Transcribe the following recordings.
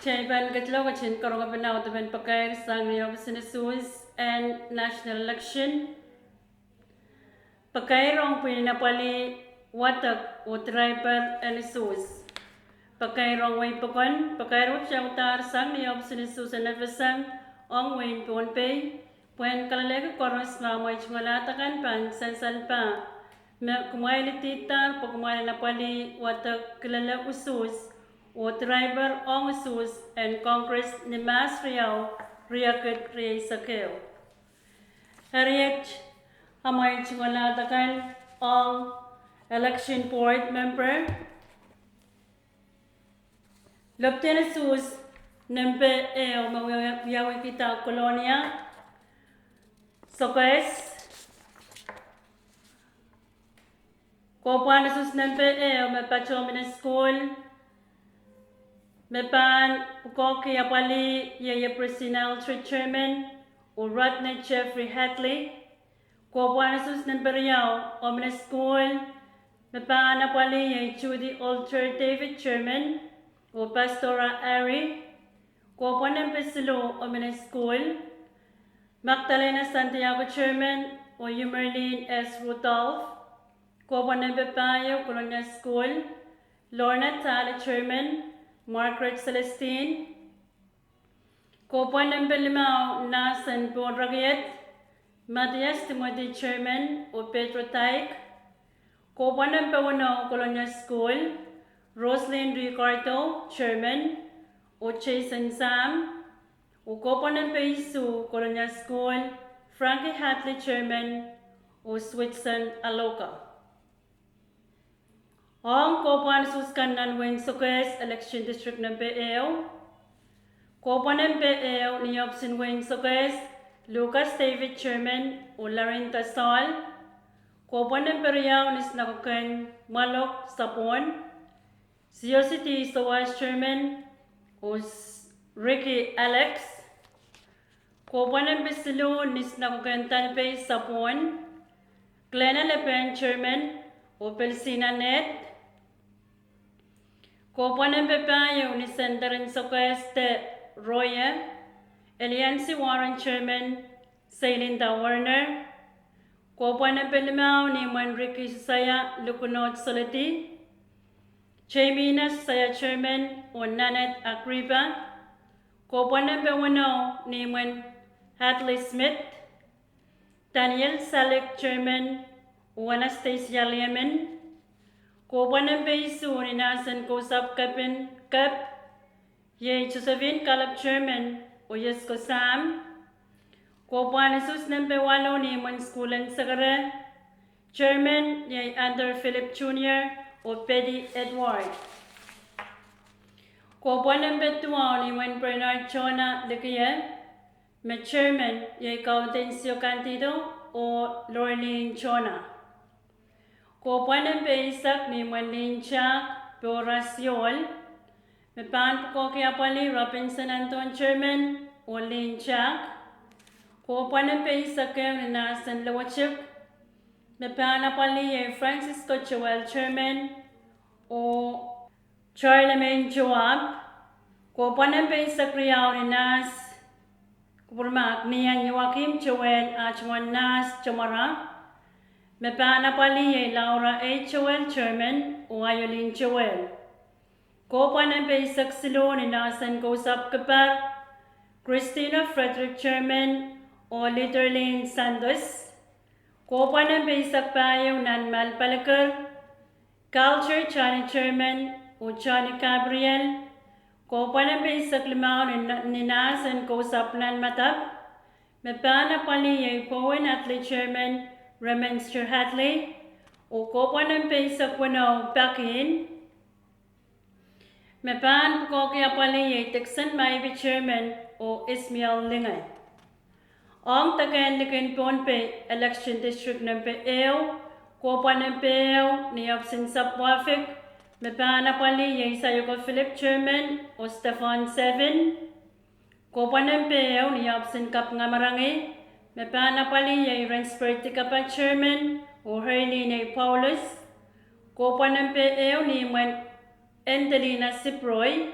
Chaiban Gatlogachin Korogabanao the Ben Pakair Sangri of Sinesus and national election. Pakairong Pinapali Watak Utraiper and Sus. Pakairong Way Pokon, Pakairo Chautar Sangri of Sinesus and Nevasang, Ong Wayne Ponpay, Puen Kalalega Koros Mamay Chmalatakan Pan Sansalpa. Kumaili Titar, Pokumaili Napali Watak Kilala Usus. O driver ong sus and Congress ni Mas Riau Riakit Ria Sakeo. Harriet Hamay Chungalatakan ong election board member. Lieutenant Sus Nempe Eo Mawiyawi Kita Colonia Sokes Kopan Sus Nempe Eo Mepachomina School Mepan Pukoki Apali Yaya Personal Trade Chairman Uratne Jeffrey Hatley Kobuanasus Nemperiao Omna School Mepan Apali Yaya Judy Alter David Chairman O Pastora Ari Kobuanem Pesilo Omna School Magdalena Santiago Chairman O Yumerlin S. Rudolph Kobuanem Pepayo Colonia School Lorna Tala Chairman Margaret Celestine, Kopan Embelimao Nasan Bonragiet, Matthias Timothy Chairman o Pedro Taik, Kopan Empewano Colonia School, Roslyn Ricardo Chairman o Jason Sam, o Kopan Empeisu Colonia School, Frankie Hatley Chairman o Switson Aloka. Ong Kopan Suskan Nanwing Sokes Election District number Eo Kopan MPEO Niopsin Wing Sokes Lucas David Chairman o Larinta Sol Kopan Imperial Nis Nakokan Malok Sapon COCT Vice Chairman o Ricky Alex Kopan Empesilu Nis Nakokan Tanpei Sapon Glenna Lepen Chairman o Pelsina Net Kopan Empepayo ni Sendarin Sokeste Roya, Eliansi Warren Chairman, Sailinda Warner, Kopan Empelimao ni Manrique Saya Lukunot Soliti, Chamina Saya Chairman o Nanette Agriba, Kopan Empewano ni Man Hadley Smith, Daniel Salek Chairman o Anastasia Lehman, Kopan Empeisu ni Nasan Kosap Kapin Kap, Ye Josephine Kalap Chairman o Yesko Sam, Kopan Isus Nempewalo ni Man Schoolan Sagara, Chairman Ye Under Philip Jr. o Peddy Edward. Kopan Empetuao ni Man Bernard Chona Lekia, Me Chairman Ye Kautencio Cantido o Lorraine Chona. Kopan Empeisak ni Manlin Chak Borasiol, Mepan Pukoki Apali Robinson Anton Chairman o Lin Chak, Kopan Empeisak ni Nasan Lawachuk, Mepan Apali Francisco Joel Chairman o Charlemagne Joab, Kopan Empeisak Riao ni Nas Kupurmak Nian Joaquim Joel Achwan Nas Chomara, Mepana Pali Laura A. Joel Chairman o Ayolin Joel. Kopan Empeisak Silo ni Nasan Kosap Kapar, Christina Frederick Chairman o Litterlin Santos. Kopan Empeisak Payo Nan Malpalakar, Culture Chani Chairman o Chani Gabriel. Kopan Empeisak Limao ni Nasan Kosap Nan Matap. Mepana Pali Powen Athlete Chairman Remenster Hatley o Kopan Empeisak Wano Bakin. Mepan Pukoki Apali Texan Maibi Chairman o Ismail Lingay. Ong Tagan Likin Ponpe Election District number Eo, Kopan Empeo Niopsin Sapwafik, Mepan Apali Sayoko Philip Chairman o Stefan 7, Kopan Empeo Niopsin Kap Ngamarangi, Mepan Apali Rensperti Kapa Chairman o Herline Paulus, Kopan Empeo ni Man Endelina Siproy,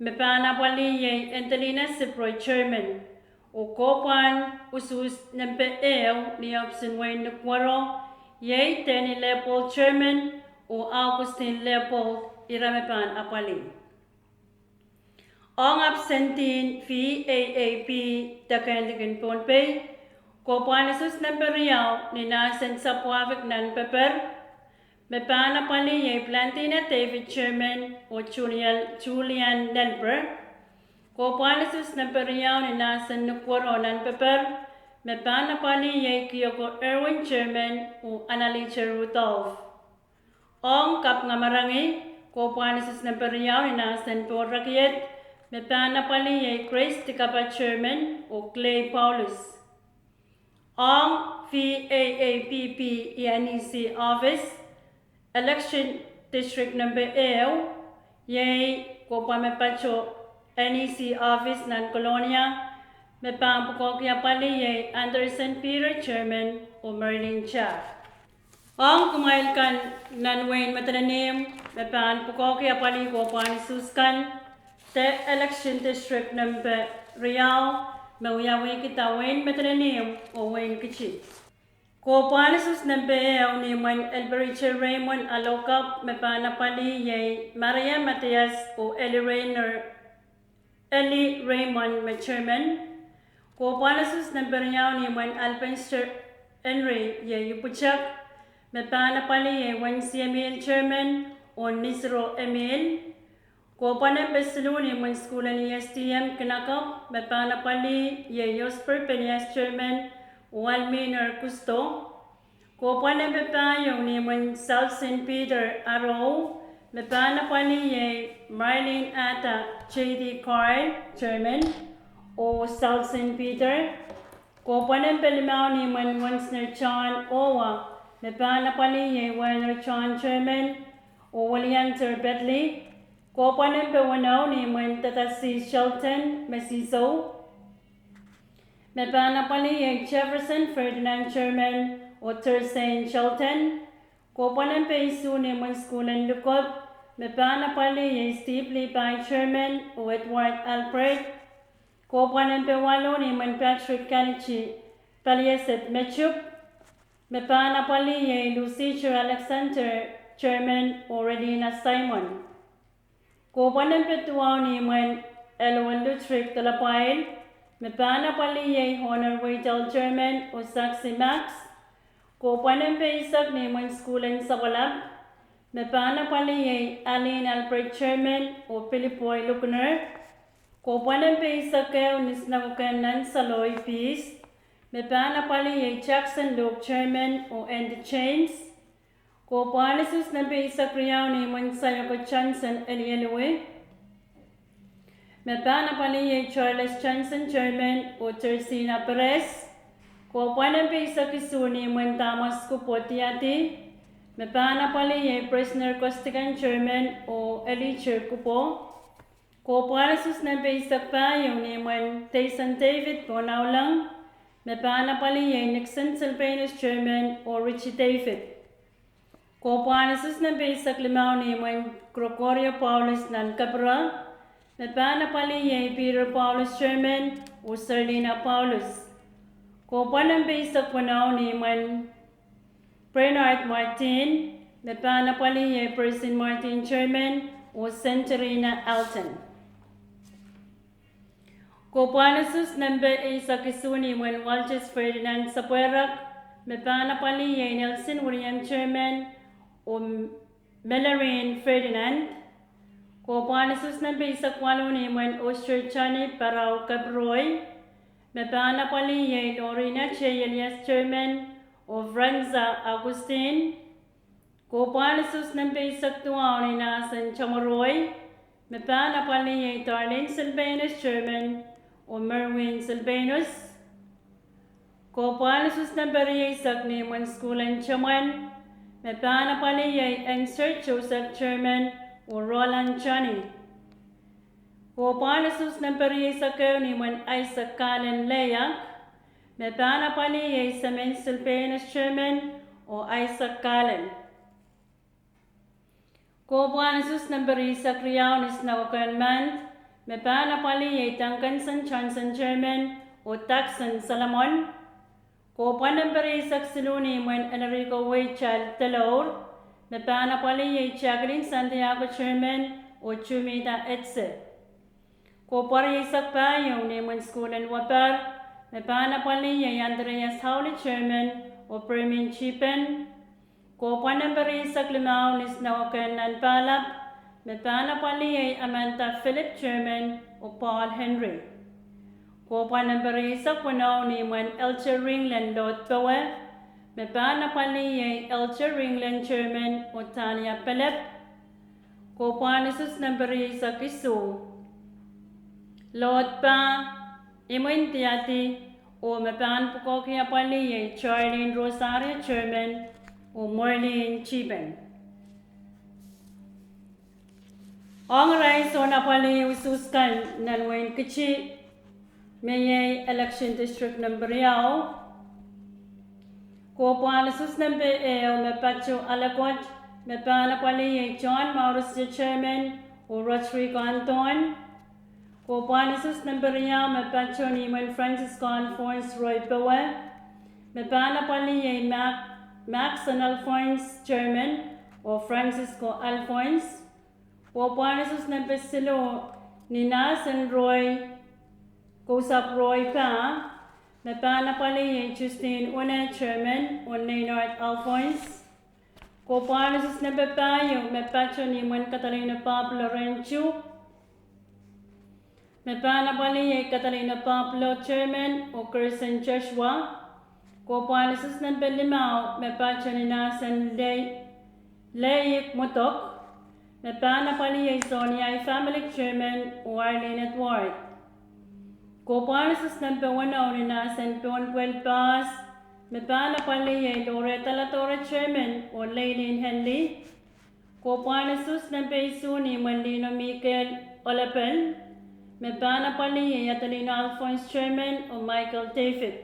Mepana pali ye entelina seproi chairman. O kopan usus nempe ni option Wayne Nukwaro ye teni Leopold chairman o Augustine Leopold iramepan apali. Ong absentin fi AAP takandikin ponpay kopan usus nempe riau ni nasen sapwavik nan pepper. Mepana pali ye plantina David chairman o Julian Denver. Kopalisus na periyaw ni nasan nukwaro nan pepper. Mepana pali ye Kyoko Erwin chairman o Analicha Rudolph. Ong kap nga marangi kopalisus na periyaw ni nasan Porakiet. Mepana pali ye Grace Tikapa chairman o Clay Paulus. Ong VAAPP ENEC office election district number 8 ye Kopamepacho NEC office nan Colonia mepang pukokya pali ye Anderson Peter chairman o Merlin Cha. Ong kumailkan nan Wayne matananim mepang pukokya pali Kopan suskan te election district number Riau mauyawi kita Wayne matananim o Wayne kichi. Kopan sus number ni man Elberiche Raymond Alokap mepana pali ye Maria Matias o Eli Raymond chairman. Kopalasus na beryaw ni man Alpenster Henry ye Yupuchak. Mepana pali ye Wensi Emil chairman o Nisro Emil. Kopanan besulu ni man skula ni STM Kinakap. Mepana pali ye Josper Penias chairman o Alminer Custo. Kopanan bepayo ni man South St. Peter Arrow. Mepana pali ye Marlene Ata J.D. Carl, chairman, o South St. Peter. Kopanan pelimao ni man Wansner Chan Owa. Mepana pali ye Werner Chan, chairman, o William Bedley. Kopanan pewanaw ni man Tatasi Shelton Mesiso. Mepana pali ye Jefferson Ferdinand, chairman, o Thurston Shelton. Kopanan peisu ni man Skulan Lukot. Mepana pali ye Steve Levi chairman o Edward Alfred. Kopanan pewalo ni man Patrick Kanichi Palieset Mechup. Mepana pali ye Lucifer Alexander chairman o Redina Simon. Kopanan petuaw ni man Elwin Lutrick Talapail. Mepana pali ye Honor Waitel chairman o Saxi Max. Kopanan peisak ni man Skulan Sabalab. Mepana pali ye Aline Alfred chairman o Pilipoy Lukner. Kopanan peisak kayo nisnakukanan Saloy Peace. Mepana pali ye Jackson Luke chairman o Andy Chains. Kopalisus na peisak riyaw ni Mansayo Johnson Elielue. Mepana pali ye Charles Johnson chairman o Tersina Perez. Kopanan peisak isu ni Mantamas Kupotiati. Mepana pali ye Prisoner Costigan chairman o Elicher Kupo. Kopalisus na peisak pa yung ni man Tyson David Bonaulang. Mepana pali ye Nixon Silvanus chairman o Richie David. Kopalisus na peisak limaw ni man Gregorio Paulus nan Capra. Mepana pali ye Peter Paulus chairman o Serlina Paulus. Kopanan peisak panaw ni man Bernard Martin. Mepana pali ye Percy Martin chairman o Centurina Alton. Kopalisus number isa kisuni man Walches Ferdinand Sapuerak. Mepana pali ye Nelson William chairman o Melorine Ferdinand. Kopalisus number isa kwalo ni man Osher Chani Parao Cabroy. Mepana pali ye Lorena Che Elias chairman o Franza Agustin. Kopalisus ng peisak tuwaw ni Nasan Chamaroy. Mepana pali ye Darlene Silvanus chairman o Merwin Silvanus. Kopalisus ng peisak ni man Skulan Chaman. Mepana pali ye Insert Joseph chairman o Roland Chani. Kopalisus ng peisak ni man Isaac Callen Leyak. Mepana pali ye Samin Silvanus chairman o Isaac Callen. Kopalisus ng peisak riyaw ni Snaukan Man. Mepana pali Duncanson Johnson Chairman o Taxon Salomon. Ko panambari Saxiluni when Enrico Waychal Telor. Mepana pali Jacqueline Santiago Chairman o Chumita Etze. Ko pari Sakpayo Name School and Wapar. Mepana pali Andreas Howley Chairman o Permin Chipen. Ko panambari Saklimao Nisnawakan and Palap. Mepana pali Amanda Philip Chairman o Paul Henry. Ko panambari Sakwano ni man Elcher Ringland Lot Bawe. Mepana pali Elcher Ringland Chairman o Tanya Philip. Ko panasus nambari sa Kisu. Lot pa Imoin Tiati o Mepan Pukokia pali Charlene Rosario Chairman o Marlene Chiben. Ang rais o napali ususkan nanwain kichi may election district number yaw. Ko panasus number o mepacho alakot mepana pali John Maurice Chairman o Rodrigo Anton. Ko panasus number yaw mepacho ni Francisco Alphonse Roy Bawe. Mepana pali Max and Alphonse Chairman o Francisco Alphonse. Po panasus number silo ni Nas and Roy Kusap Roy pa. Mepana pali Justine Une Chairman o Leonard Alphonse. Ko panasus number payo mepacho ni Catalina Pablo Renchu. Mepana pali Catalina Pablo Chairman o Kirsten Joshua. Ko panasus number limao mepacho ni Nas and Leik Motok. Mepana pali Sonia Family Chairman o Arlene Edward. Ko panasus number 1 ni Nasan Pionpuel Pass. Mepana pali Loretta Latorre Chairman o Laylene Henley. Ko panasus number 2 ni Mandino Michael Olapel. Mepana pali Atalino Alphonse Chairman o Michael David.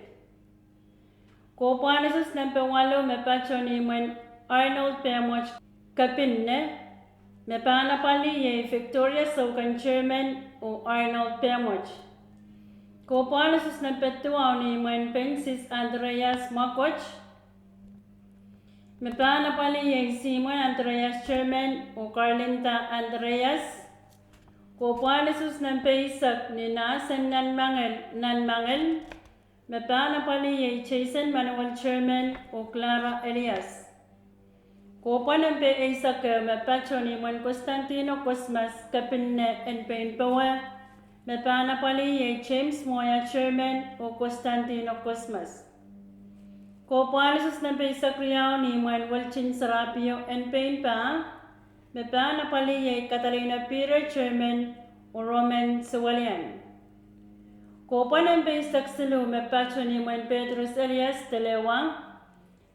Ko panasus number 8 mepacho ni Arnold Pemoch Kapinne. Mepana pali Victoria Sokan Chairman o Arnold Pemoch. Ko panasus number 2 ni Pensis Andreas Makoch. Mepana pali Simon Andreas Chairman o Carlinta Andreas. Ko panasus number 1 ni Nasan Nanmangel. Mepana pali Jason Manuel Chairman o Clara Elias. Ko panampe isa ke mepacho ni Constantino Cosmas Kapinne and Pain Power. Mepana pali James Moya Chairman o Constantino Cosmas. Ko panasus na isa kriyaw ni Walchin Sarapio and Pain pa. Mepana pali Catalina Peter Chairman o Roman Sawalian. Ko panampe isa ksilu mepacho ni Pedro Elias Telewang.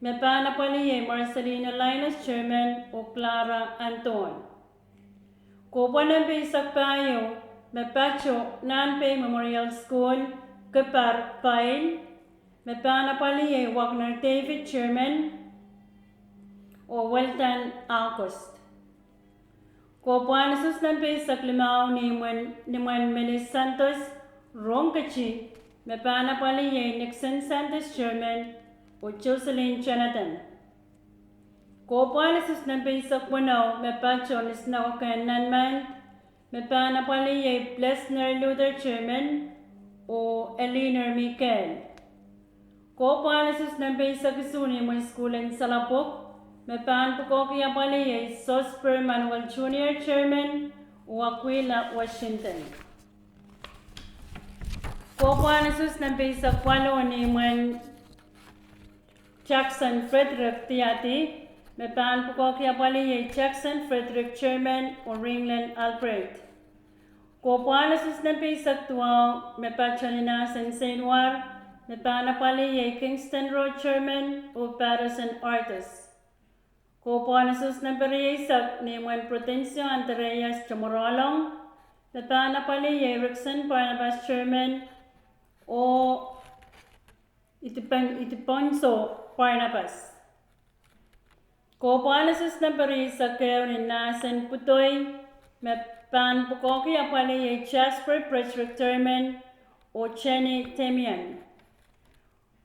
Mepana pali Marcelino Linus Chairman o Clara Anton. Ko panampe isa payo mepacho Nanpay Memorial School Kapar Pail. Mepana pali Wagner David Chairman o Welton Alcost. Ko panasus nampe sa Klimao ni Melis Santos Roncachi. Mepana pali Nixon Santos Chairman o Jocelyn Jonathan. Ko panasus nampe sa Kwano mepacho Nisnawakan Nanman. Mepana pali Plesner Luther Chairman o Eleanor Michael. Ko panasus nampe sa Kisuni mo School and Salapok. Mepan po kaya pali Sosper Manuel Jr. Chairman o Aquila Washington. Ko panasus nampe sa Kwalo ni Jackson Frederick Tiati. Mepan po kaya pali Jackson Frederick Chairman o Ringland Albrecht. Ko panasus nampe sa Tuaw mepacho ni Nasan Senwar. Mepana pali Kingston Road Chairman o Patterson Artis. Ko panasus number 8 ni Protencio Andreas Chamorolong. Mepana pali Rickson Barnabas Chairman o Itiponso Barnabas. Ko panasus number 10 ni Nasan Putoy. Pan Pukoki Apali Jasper Patrick Terman o Chenny Temian.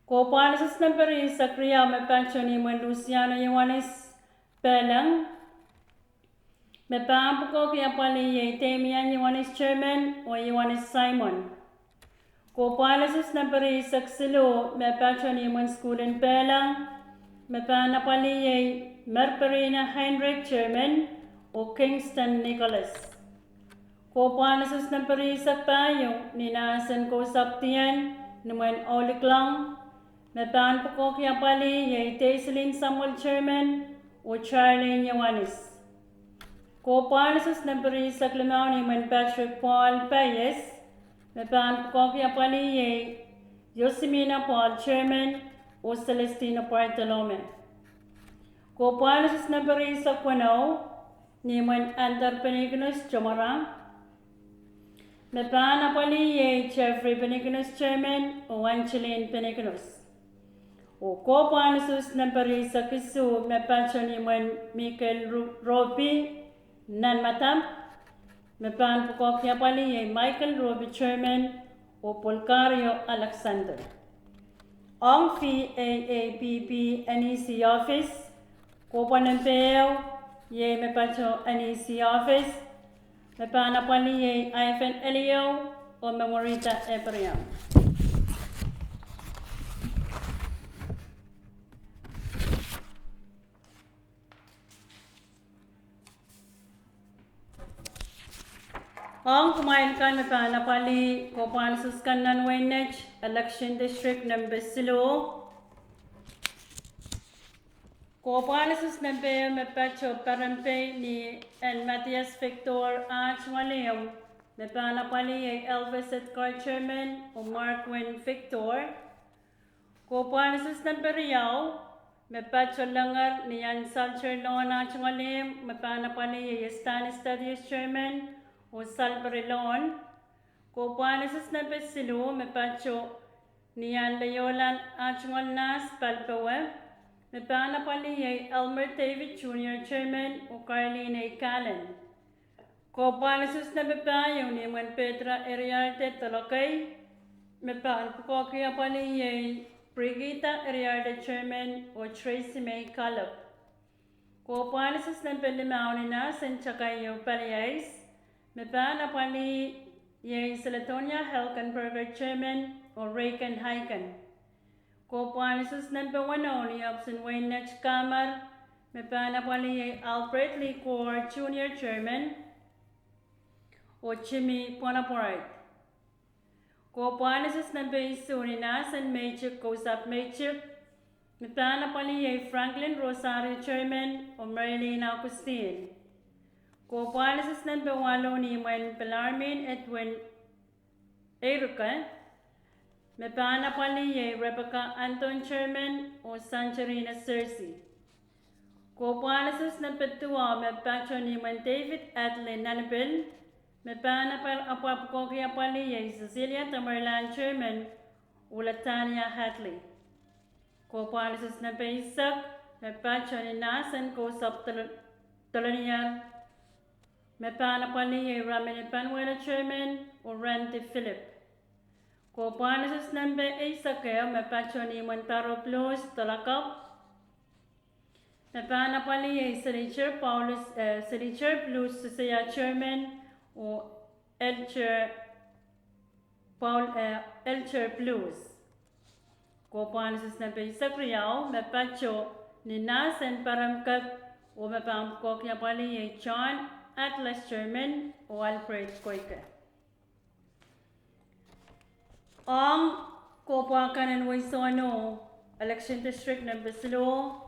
Kopanis Nambari Sakria Mepachoni when Luciano Ioannis Pelang. Mepan Pukoki Apali Temian Ioannis Chairman or Ioannis Simon. Kopanis Nambari Saksilo Mepachoni when School in Pelang. Mepan Apali Merperina Heinrich Chairman o Kingston Nicholas. Kopanis Nambari Sapayo Ninasan Ko Saptian Numan Oliklang. Mepan Pukoki Apali Taiselin Samuel Chairman o Charlene Ioannis. Kopanis Nambari Saklamani Man Patrick Paul Payes. Mepan Pukoki Apali Yosemina Paul Chairman o Celestino Bartolome. Kopanis Nambari Sakwano Niman Antar Penignus Chomara. Mepan Apali Jeffrey Penignus Chairman o Angeline Penignus. O Kopanis Nambari Sakisu Mepan Niman Michael Roby Nanmatam. Mepan Pukoki Apali Michael Roby Chairman o Polcario Alexander. Ang Fi AAPP NEC Office, Kopanempeo, Mepacho NEC Office, Mepanapali Ivan Elio, o Memorita Ephraim. Ang kumain kan Mepanapali, Kopansus Kanan Wenech, Election District number Silo. Kopanis Nampe Mepacho Parampe ni and Matthias Victor Archwalium, Mepanapali Elvis Edgar Chairman o Markwin Victor. Kopanis Namperiao, Mepacho Langar ni Ansal Cherlon Archwalium, Mepanapali Stanis Studies Chairman o Salvarilon. Kopanis Nampesilu, Mepacho Nian Leolan Archwal Nas Palpawe. Mepanapali Elmer David Jr. Chairman o Carlene Callen. Kopanis Nampayo ni Juan Petra Eriarte Talakay. Mepan Pukoki Apali Brigita Eriarte Chairman o Tracy May Caleb. Kopanis Nampalimao ni Nasan Chakayo Paliais. Mepanapali Selatonia Helkenberger Chairman o Rayken Heiken. Kopanis number 1 only option Wayne Nech Kamar, Mepanapali Alfred Lee Core Jr. Chairman, or Jimmy Ponaporit. Kopanis number Suninas and Major Kosap Major, Mepanapali Franklin Rosario Chairman, or Marilyn Augustine. Kopanis number 1 only when Belarmin Edwin Eruka. Mepanapali Rebecca Anton Chairman o Sancherina Cersei. Kopanis number 2 Mepachoni when David Adlin Nanabil. Mepanapal Apapoki Apali Cecilia Tamerlan Chairman o Latania Hatley. Kopanis number Isak Mepachoni Nasan Kosap Tolonial. Mepanapali Ramini Panuela Chairman o Randy Philip. Kopanis number 8 Sakeo Mepachoni Montaro Blues Talakap. Mepanapali Senator Paulus Senator Blues Susaya Chairman o Elcher Blues. Kopanis number Sakriao Mepacho Ninas and Paramkat o Mepam Kokyapali John Atlas Chairman o Alfred Koike. Ang Kopakan and Waisono, Election District number Silo,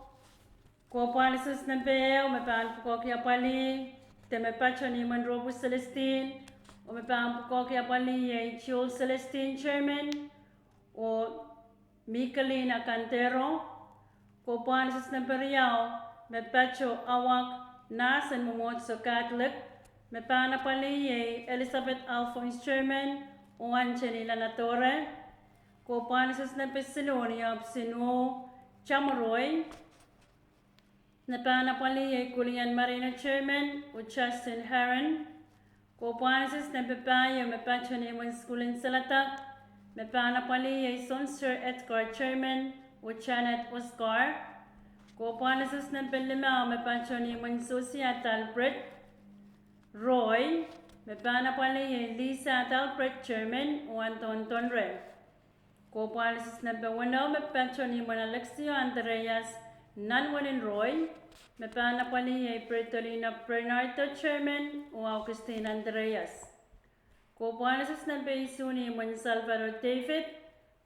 Kopanis number Mepan Pukokia Pali, Temepachani Mandrobu Celestine, or Mepan Pukokia Pali, Chul Celestine Chairman, or Michelina Cantero, Kopanis number Riao, Mepacho Awak, Nas and Momotso Catholic, Mepanapali, Elizabeth Alphonse Chairman, o Anthony Lanatore, Kopanis na Pesilonia of Sino Chamaroy, Napanapali Kulian Marina Chairman, o Justin Heron, Ko panasis na pepayo me pachoni mon school in Salatak. Me panapali ay Sir Edgar Chairman o Janet Oscar. Ko panasis na pelima me pachoni mon Societal Brit Roy. Me panapali ay Lisa Talbert Chairman o Anton Tonre. Ko panasis na pewano me pachoni mon Alexio Andreas Nanwanin Roy. Me panapali ay Bertolina Bernardo Chairman o Augustine Andreas. Ko panasis na peisuni mon Salvador David.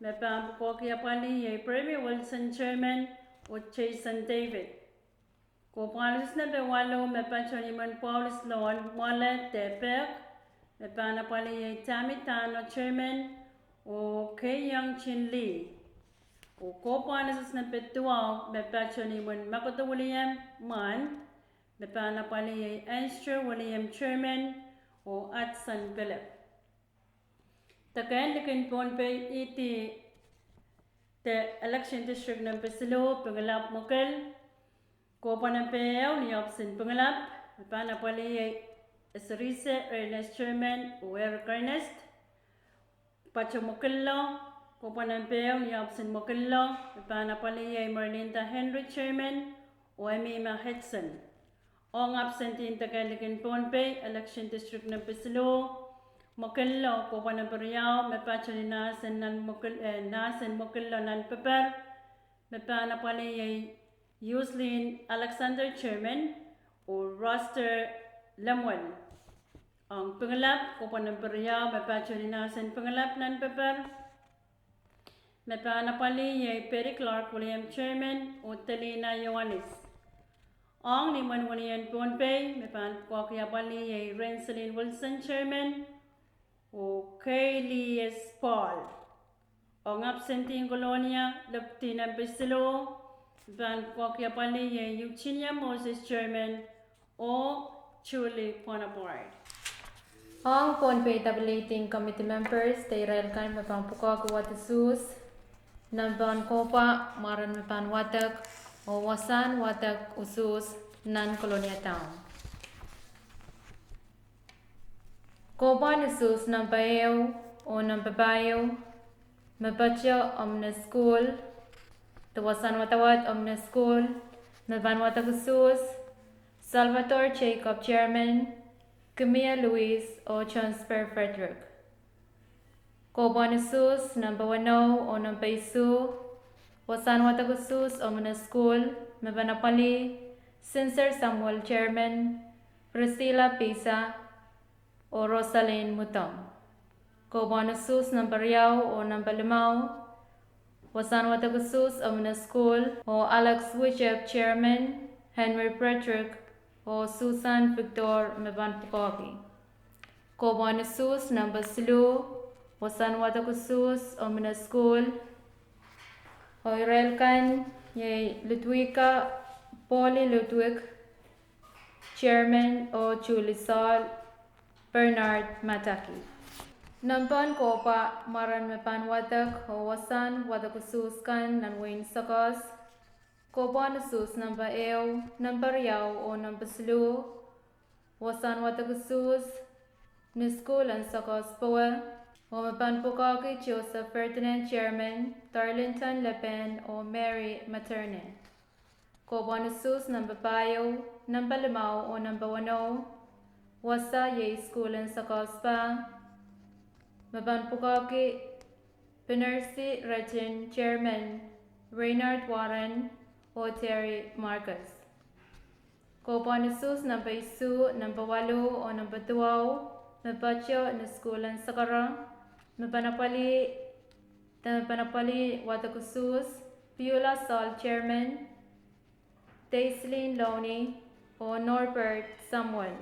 Me panapali ay Premier Wilson Chairman o Jason David. Ko panasis na pewalo me pachoni mon Paulus Lon Wale Deberg. Me panapali ay Tammy Tano Chairman o Kay Young Chin Lee. O ko panasis na petuaw me pachoni mon Makoto William Man. Me panapali ay Esther William Chairman o Atson Philip. Takayan likin pon pe iti the election district ng Pesilo pengalap mokel ko panapeyaw ni opsin pengalap me panapali ay Eserice Ernest Chairman o Eric Ernest. Pacho mokello ko panapeyaw ni opsin mokello me panapali ay Marlinda Henry Chairman o Emima Hudson. Ang absentee takayan likin pon pe election district ng Pesilo mokello ko panapeyaw me pacho ni nasen nan mokel nasen mokello nan peper me panapali ay Yuslin Alexander Chairman o Roster Lemuel. Ang pengalap ko panapeyaw me pacho ni nasen pengalap nan peper me panapali ay Perry Clark William Chairman o Telina Yohanes. Ang ni Manwanian Ponpe me panapali ay Renselin Wilson Chairman o Kaylee S. Paul. Ang absentee Colonia, Lieutenant Pesilo, Van Kwakapali ay Eugenia Moses Chairman o Julie Bonaparte. Ang Ponpe Tabulating Committee Members, Tayrelkan Mapampuka Kuwatasus, Namban Kopa, Maran Mapan Watak, o Wasan Watak Usus, Nan Colonia Town. Kopa Nusus Nampaew o Nampapayo, Mapacho Omna School, Tawasan Watawat Omna School, Mapan Watak Usus, Salvatore Jacob Chairman, Camilla Luis o Transfer Frederick. Kopa Nusus Nampawano o Nampaisu, Wasan Watak Usus Omna School, Mapanapali, Sincere Samuel Chairman, Priscilla Pisa, o Rosalyn Mutong. Kobanusus ng Bariao o ng Balimao, Wasan Watagusus o Muna School, o Alex Wichep Chairman, Henry Frederick, o Susan Victor Mebanpukoki. Kobanusus ng Basilu, Wasan Watagusus o Muna School, o Irelkan, Ludwika Polly Ludwig, Chairman, o Chulisol Bernard Mataki. Nampan Kopa Maran Mepan Watak o Wasan Watakususkan nan Wayne Sakos. Kopa Nasus Namba Ew, Namba Riau o Namba Slu. Wasan Watakusus Niskul and Sakos Poe. O Mepan Pukaki Joseph Ferdinand Chairman, Darlington Lepen o Mary Materne. Kopa Nasus Namba Payo, Namba Limau o Namba Wano. Wasa Yay School and Sakospa, Mabanpukaki, Pinersi Regin Chairman, Reynard Warren, o Terry Marcus. Kopanusus Nambaisu, Nambawalu o Nambatuaw, Mabacho na School and Sakara, Mabanapali Watakusus, Pula Sol Chairman, Daislin Loney, o Norbert Samuel.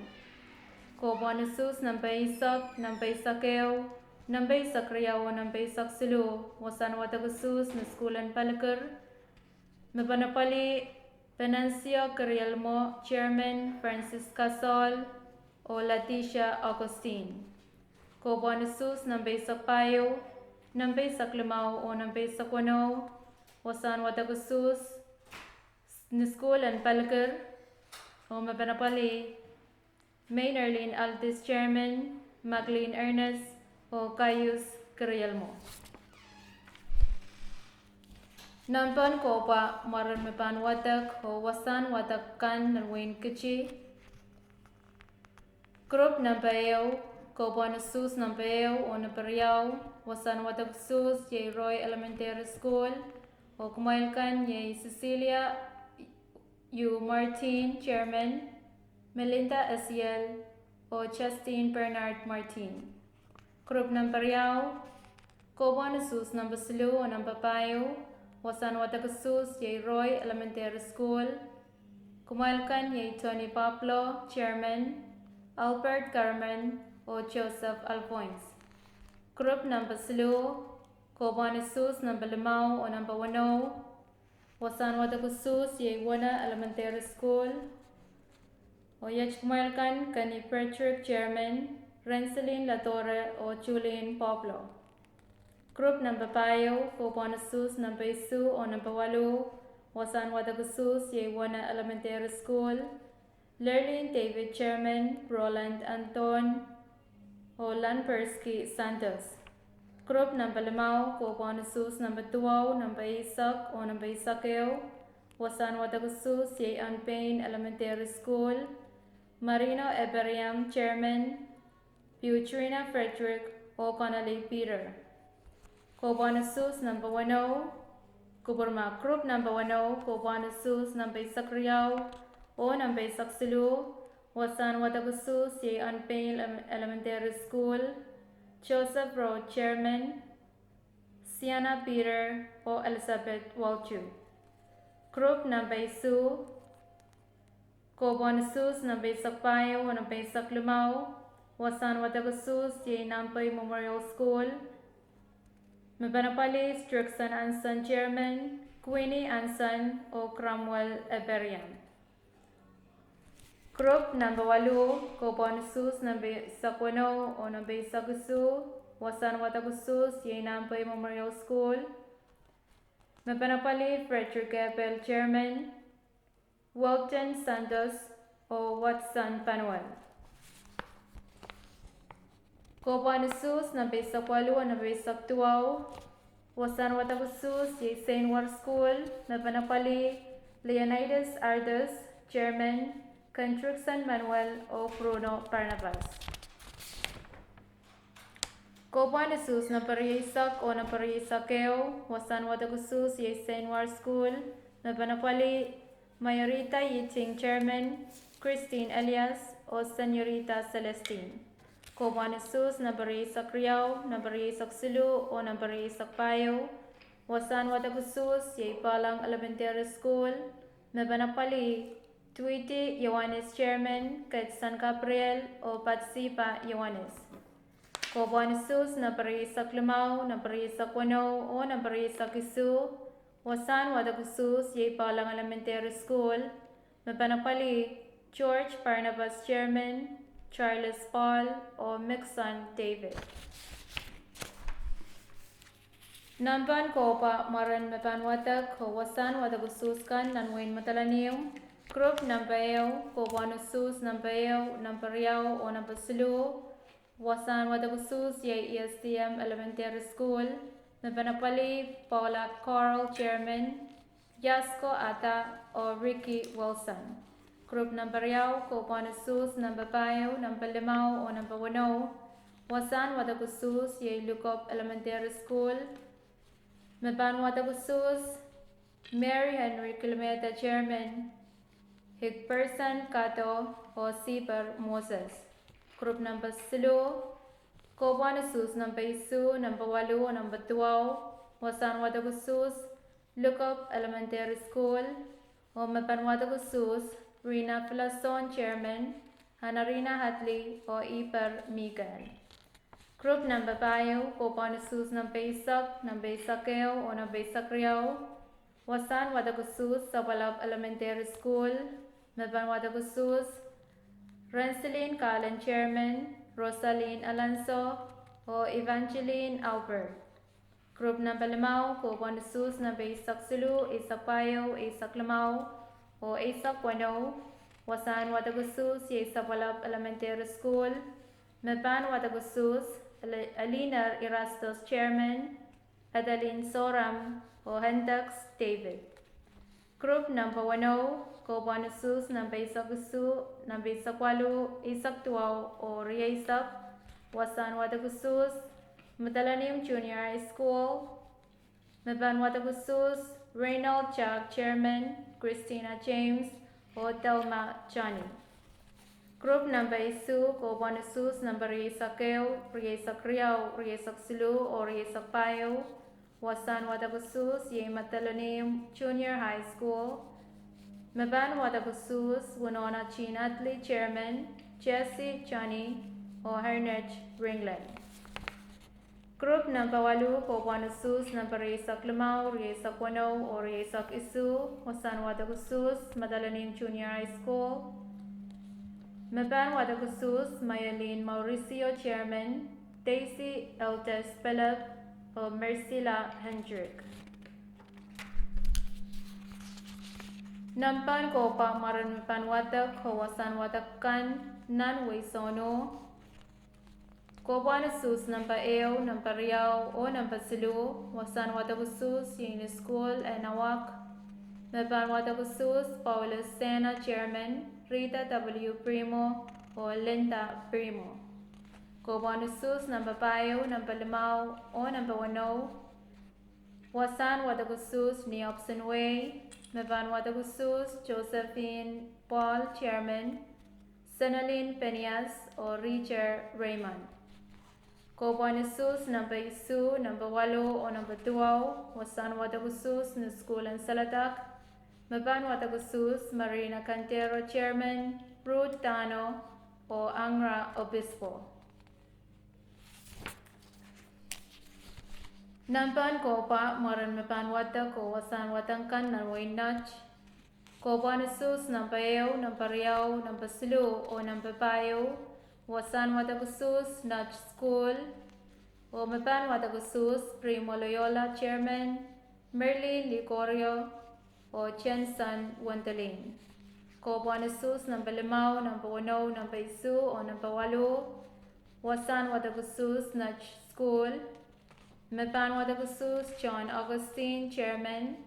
Kobanusus Nampaisak, Nampaisakeo, Nampaisakriao, Nampaisaksilu, Wasan Watagusus, Naskulan Palakar, Mabanapali, Venancio Carielmo, Chairman, Francis Casol, o Leticia Augustine. Kobanusus Nambaisakpayo, Nambaisaklimao, o Nambaisakwanao, Wasan Watagusus, Naskulan Palakar, o Mabanapali, Maynardine Altis Chairman, Maclean Ernest, o Caius Crielmo. Nampan Kopa Maran Mepan Watak o Wasan Watak Kan Narwin Kichi. Group Nampayao, Kopa Nasus Nampayao o Napariao, Wasan Watak Sus, Yay Roy Elementary School, o Kumailkan Yay Cecilia U. Martin, Chairman, Melinda Asiel, o Justine Bernard Martin. Group Nampariao, Kopa Nasus Nampasilu o Nampapayo, Wasan Watakasus, Yay Roy Elementary School, Kumailkan Yay Tony Pablo, Chairman, Albert Carmen, o Joseph Alphonse. Group Nampasilu, Kopa Nasus Nampalimao o Nampawano, Wasan Watakasus, Yay Wana Elementary School, o Yach Kumailkan Kani Patrick, Chairman, Renceline Latorre, o Julian Pablo. Group Nampapayo, Kopa Nasus Nampaisu o Nampawalu, Wasan Watakasus, Yay Wana Elementary School, Lerlin David, Chairman, Roland Anton, o Lanpersky Santos. Group Nampalimao, Kopa Nasus Nampatuaw, Nampaisak o Nampaisakeo, Wasan Watakasus, Yay Anpain Elementary School, Marino Eberiam, Chairman, Butrina Frederick, o Connolly Peter. Kopa Nasus Nampawano, Kuburma Group Nampawano, Kopa Nasus Nampaisakriao, o Nampaisaksilu, Wasan Watakasus, Yay Anpain Elementary School, Joseph Road, Chairman, Sienna Peter, o Elizabeth Walchu. Group Nampaisu, Kopa Nasus Nampaisakpayo o Nampaisaklimao, Wasan Watakasus, Yay Nampay Memorial School, Mabanapali Strickson Anson, Chairman, Queenie Anson, o Cromwell Eberian. Group Nampawalu, Kopa Nasus Nampaisakwano o Nampaisakusu, Wasan Watakasus, Yay Nampay Memorial School, Mabanapali Frederick Appel, Chairman, Walton Santos, o Watson Panuel. Kopa Nasus Nampaisakwalu o Nampaisaktuaw, Wasan Watakasus, Yay St. War School, Mabanapali Leonidas Ardos, Chairman, Contrickson Manuel, o Bruno Barnabas. Kopa Nasus Nampariisak o Nampariisakeo, Wasan Watakasus, Yay St. War School, Mabanapali Mayorita Yiting, Chairman, Christine Elias, o Señorita Celestine. Kopa Nasus Nampariisak Riau, Nampariisak Silu, o Nampariisak Payo, Wasan Watakasus, Yay Palang Elementary School, Mabanapali Tweety Yohanes, Chairman, San Gabriel, o Patsipa Yohanes. Kopa Nasus Nampariisak Limao, Nampariisak Wano, o Nampariisak Isu, Wasan Watakasus, Yay Palang Elementary School, Mabanapali George Barnabas, Chairman, Charles Paul, o Mixon David. Nampan Kopa Maran Mepan Watak o Wasan Watakasus Kan Nanwain Matalaniw, Group Nampayaw, Kopa Nasus Nampayaw, Nampariao o Nampasilu, Wasan Watakasus, Yay ESTM Elementary School, Mabanapali Paula Carl, Chairman, Yasko Ata, o Ricky Wilson. Group Nampariao, Kopa Nasus Nampapayo, Nampalimao o Nampawano, Wasan Watakasus, Yay Lukop Elementary School, Maban Watakasus, Mary Henry Kilometa, Chairman, Higperson Kato, o Siper Moses. Group Nampasilu, Kopa Nasus Nampaisu, Nampawalu o Nampatuaw, Wasan Watakasus, Lukop Elementary School, o Maban Watakasus, Rina Filason, Chairman, Hanarina Hatley, o Iper Migan. Group Nampapayo, Kopa Nasus Nampaisak, Nampaisakeo o Nampaisakriao, Wasan Watakasus, Sapalap Elementary School, Maban Watakasus, Renceline Callen, Chairman, Rosaline Alonso, o Evangeline Albert. Group Nampalimao, Kopa Nasus Nampaisak Silu, Isak Payo, Isak Lamao, o Isak Wano, Wasan Watagusus Ye Sapalap Elementary School, Mepan Watagusus, Alina Erastos Chairman, Adeline Soram, Ohentax David. Group number 10, Kobanusus, number Isagusu, number Isakwalu, Isaktuau, or Riaisak, Wasan Watagusus, Matalanim Junior High School, Meban Watagusus, Reynald Chuck Chairman, Christina James, or Thelma Johnny. Group number Isu, Kobanusus, number Riesakeo, Riesak Riau, Riesak Silu, or Riesak Payo, Wasan Watagusus, Ye Matalanim Junior High School, Meban Watagusus, Winona Chinatli Chairman, Jesse Johnny, or Hernage Ringland. Group number 8, Kobanusus, number Riesak Limau, Riesak Wano, or Riesak Isu, Wasan Watagusus, Madalanim Junior High School, Meban Watagusus, Mayalin Mauricio Chairman, Daisy Eltes Pelep, or Mercila Hendrick. Nampan Kopa Maran Mepan Watak, Wasan Watakan, Nan Waisono, Kobanusus, number Eo, number Riau, or number Silu, Wasan Watagusus, Yin School, and Awak, Meban Watagusus, Paulus Sena Chairman, Rita W. Primo, or Linda Primo. Kobanusus, number Payo, number Limau, or number Wano, Wasan Watagusus, Neopson Way, Meban Watagusus, Josephine Paul Chairman, Senalin Penias, or Richard Raymond. Kobanusus, number Isu, number Walo, or number Tuau, Wasan Watagusus, New School and Salatak, Meban Watagusus, Marina Cantero Chairman, Ruth Tano, or Angra Obispo. Nampan Kopa, Maran Mepan Watak, or Wasan Watankan, Narway Nach, Kobanusus, number Eo, number Riau, number Silu, or number Payo, Wasan Watagusus, Nach School, or Mepan Watagusus, Primo Loyola Chairman, Merlin Licorio, or Chensan Wantalin. Kobanusus, number Limau, number Wano, number Isu, or number Walu, Wasan Watagusus, Nach School, Mepan Watagusus, John Augustine Chairman,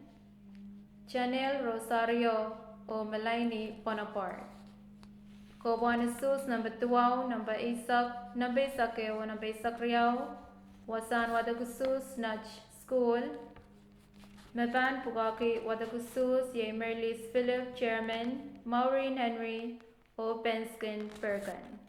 Chanel Rosario, or Melanie Bonaparte. Kobanusus, number Tuau, number Isak, number Isakeo, number Isak Riau, Wasan Watagusus, Nach School, Mepan Pugaki Watagusus, Ye Merlis Philip Chairman, Maureen Henry, or Penskin Bergen.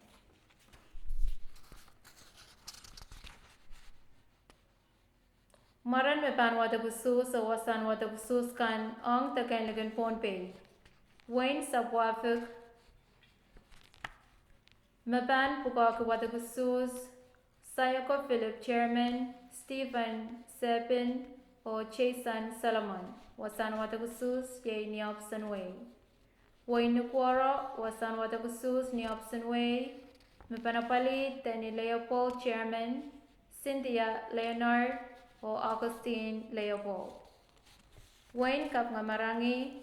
Maran Mepan Watagusus, or Wasan Watagusus kan Ong Takan Lagan Ponpei, Wayne Sabwafik, Mepan Pugaki Watagusus, Sayako Philip Chairman, Stephen Sepin, or Chasen Solomon, Wasan Watagusus, Ye Niopson Way. Wayne Nukwara, Wasan Watagusus, Niopson Way, Mepanapali, Danny Leopold Chairman, Cynthia Leonard, or Augustine Leopold. Wayne Kapngamarangi,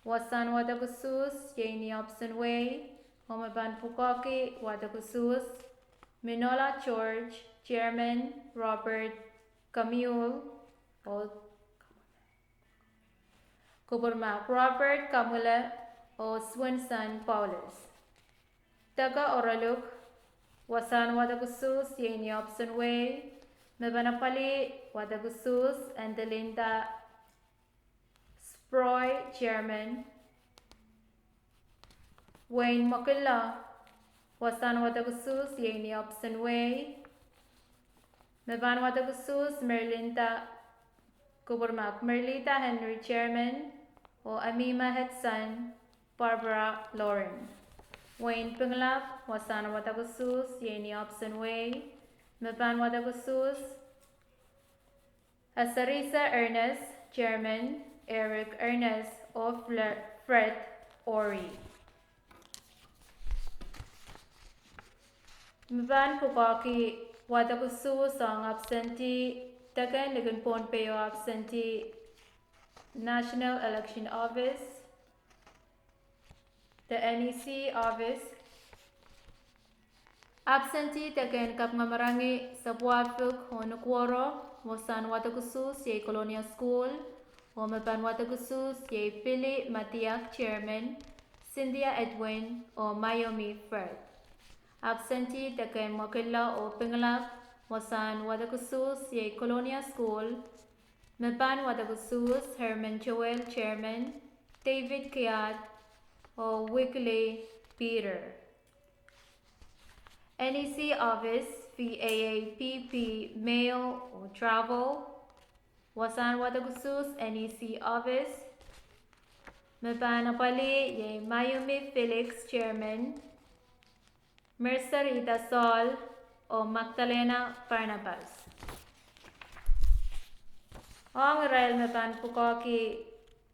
Wasan Watagusus, Ye Niopson Way, Homaban Pukaki Watagusus, Minola George, Chairman, Robert Camule, or Kuburmak Robert Kamula, or Swinson Paulus. Taga Oraluk, Wasan Watagusus, Ye Niopson Way, Mebanapali Watagusus, and Delinda Sproy, Chairman, Wayne Makilla, Wasan Watagusus, Ye Niopson Way, Meban Watagusus, Merlinta Kuburmak, Merlita Henry Chairman, or Amima Hetson, Barbara Lauren. Wayne Pinglap, Wasan Watagusus, Ye Niopson Way, Meban Watagusus, Asarisa Ernest, Chairman, Eric Ernest, or Fred Ori. Meban Pukaki Watagusus, ang absentee, Tagan Ligan Ponpeo absentee, National Election Office, the NEC office. Absentee taken kap ngamarangi sa puafuk o nukworo wasan wata khusus yay Colonial School o mapan wata khusus yay Pili Matiak Chairman, Cynthia Edwin o Mayomi Fred. Absentee taken Mokilla o Pinglak wasan wata khusus yay Colonial School, mapan wata khusus Herman Joel Chairman, David Kiat o Wiggly Peter. NEC office VAAPP mail or travel wasan wata khusus NEC office, mapanapali yay Mayumi Felix Chairman, Mercerita Sol o Magdalena Barnabas. Ang rail mapan pukoki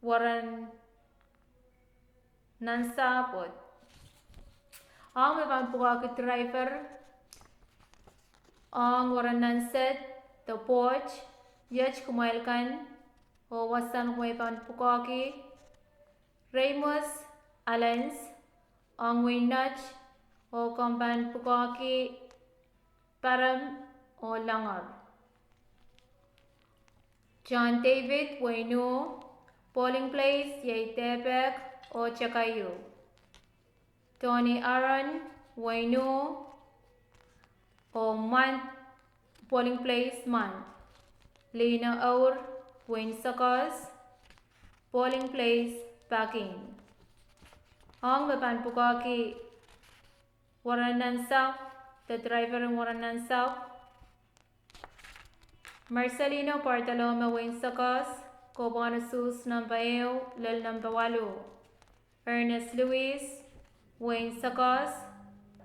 waran nansapot. Ang mapan pukoki driver ang waran nanset the porch yach kumailkan o wasan mapan pukoki Ramos Alens ang winach o kompan pukoki param o langar. John David Wainu, polling place yay Tepek o Chakayu. Tony Aaron Wainu o Mant, polling place Mant. Lina Aur Wayne Sakos, polling place Paking. Ang mapan pukaki Waranan South, the driver ng Waranan South. Marcelino Bartolome Wayne Sakos, Cobonasus Nambaeo, Lel Nambawalu. Ernest Luis Wayne Sakos,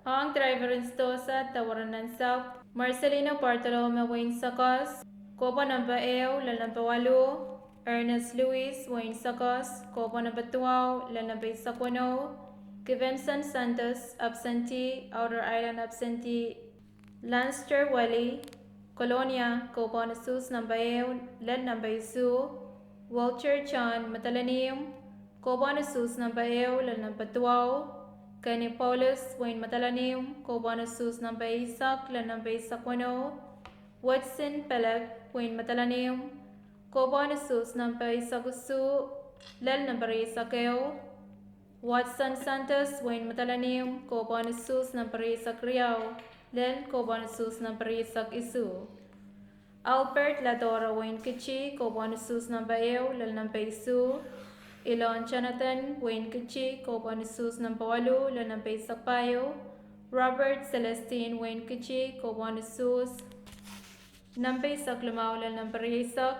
ang driver ng Stosa, Tawaranan South. Marcelino Bartolome Wayne Sakos, Cobo Nambaeo, Lel Nambawalu. Ernest Luis Wayne Sakos, Cobo Nambatuao, Lel Nambaisakwano. Givenson Santos, absentee, Outer Island absentee. Lanster Wally, Colonia, Cobonasus Nambaeo, Lel Nambaisu. Walter Chan Matalanium, Cobonasus Nambaeo, Lel Nambatuao. Kenny Paulus Wayne Matalanium, Cobonasus Nambaisak, Lel Nambaisakwano. Watson Peleg Wayne Matalanium, Cobonasus Nambaisagusu, Lel Nambaisakeo. Watson Santos Wayne Matalanium, Cobonasus Nambaisacriao, Lel Cobonasus Nambaisak Isu. Albert Ladora Wayne Kichi, Cobonasus Nambaeo, Lel Nambaisu. Elon Jonathan Wayne Kichi, Cobonasus Nambawalu, Lel Nambaisakpayo. Robert Celestine Wayne Kichi, Cobonasus Nambaisak Lumao, Lel Nambaisak.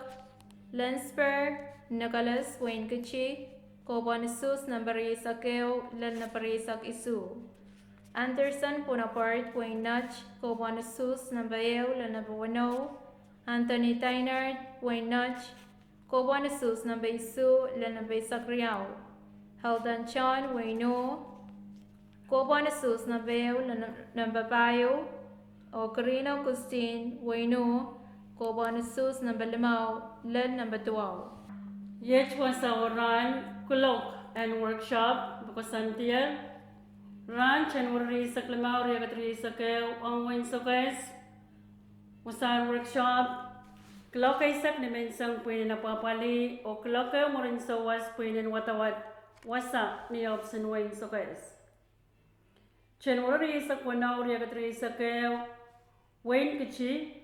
Lensper Nicholas Wayne Kichi, Cobonasus Nambaisakeo, Lel Nambaisak Isu. Anderson Bonaparte Wayne Nach, Cobonasus Nambaeo, Lel Nambawano. Anthony Tynard Wayne Nach, Cobonasus Nambaisu, Lel Nambaisacriao. Heldan Chan Wayno, Cobonasus Nambeo, Lel Nambabayo. O Carino Agustin Wayno, Cobonasus Nambalimao, Lel Nambatuao. Yech wasawaran kulok and workshop bukasantier. Ranch and wari saklamao riagatri sakeo ang Wayne Sakes. Wasan workshop. Klok ay sak ni mensang pwede na papali o klok ay mo rin sa was pwede watawat wasa ni Opson Wayne Sakes. Chen wari sak wanaw riagatri sakeo Wayne Kichi.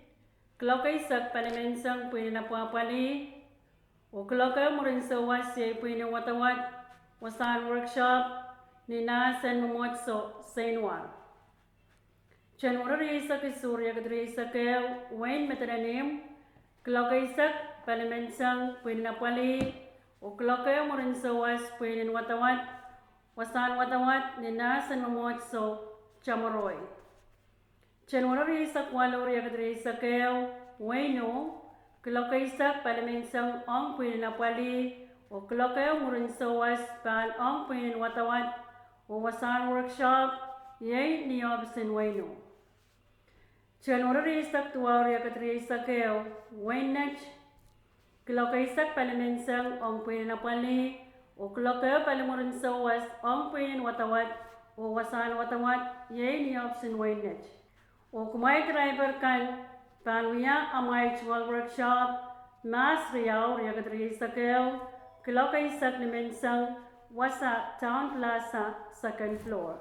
Klok ay sak palimensang pwede na papali o klok ay mo rin sa was yay pwede watawat wasan workshop ni Nasan Momotso Senwar. Chen wari sak isurya kadri sakeo Wayne Matananim. Klok ay sak palimensang pwede na pali o klok ay mo rin sa was pwede watawat wasan watawat ni Nasan Momotso Chamoroy. Chen wari sak walo riya kadri sakeo Wayno. Klok ay sak palimensang ang pwede na pali o klok ay mo rin sa was pan ang pwede watawat o wasan workshop yay ni Opson Wayno. Chen wari sak tuwari katri sakeo Wayne Nach. Klok ay sak palimensang ang pwede na pali O kloke palimurin sawas ong pin watawat o wasan watawat ye ni option wainet. O kumai driver kan panwiya amai chual workshop mas riau riagadri sakeo kloke isak ni mensang wasa town plaza second floor.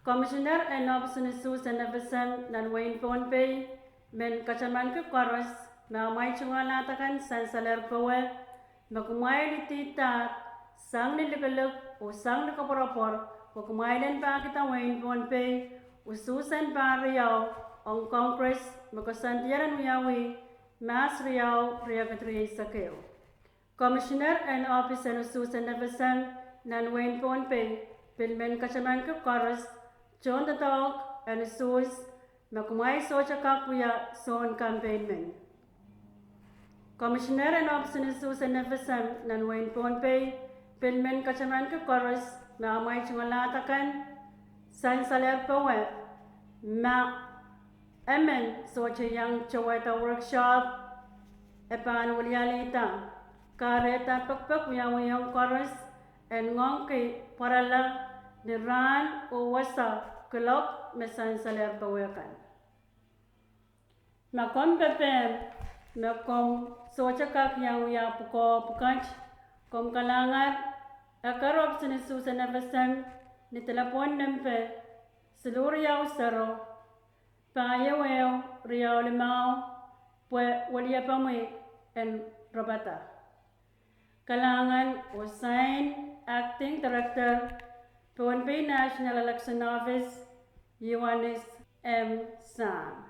Commissioner and option Susan Everson nan Wayne Ponpey men kacaman ke koros na mai chungala takan san saler power makumai litita sang ni legaluk o sang ni kaporapor o kumai den pa kita Wayne Ponpey o Susan pa riau on Congress makasantiaran miyawi mas riau riagatri sakeo. Commissioner and officer Susan Everson nan Wayne Ponpey pilmen kacaman ke koros John the Dog and Sus makumai socha kakuya son campaign men. Commissioner and Officer Susan Everson nan Wayne Ponpey pilmen kacaman ke koros na amai chungalatakan san saler power ma emen socha yang chawata workshop epan wulialita kareta pekpek yang koros and ngongki parala ni ran o wasa kelok mesan saler bawakan. Makom bepem, makom socha kak yang ya puko pukaj, kom kalangar, akarop sini Susan Everson ni telepon nempe, seluruh ya usaro, payaweo riau limau, pue walia pamwe en robata. Kalangan o sign acting director Ponpey National Election Office, Yohanes M. Sam.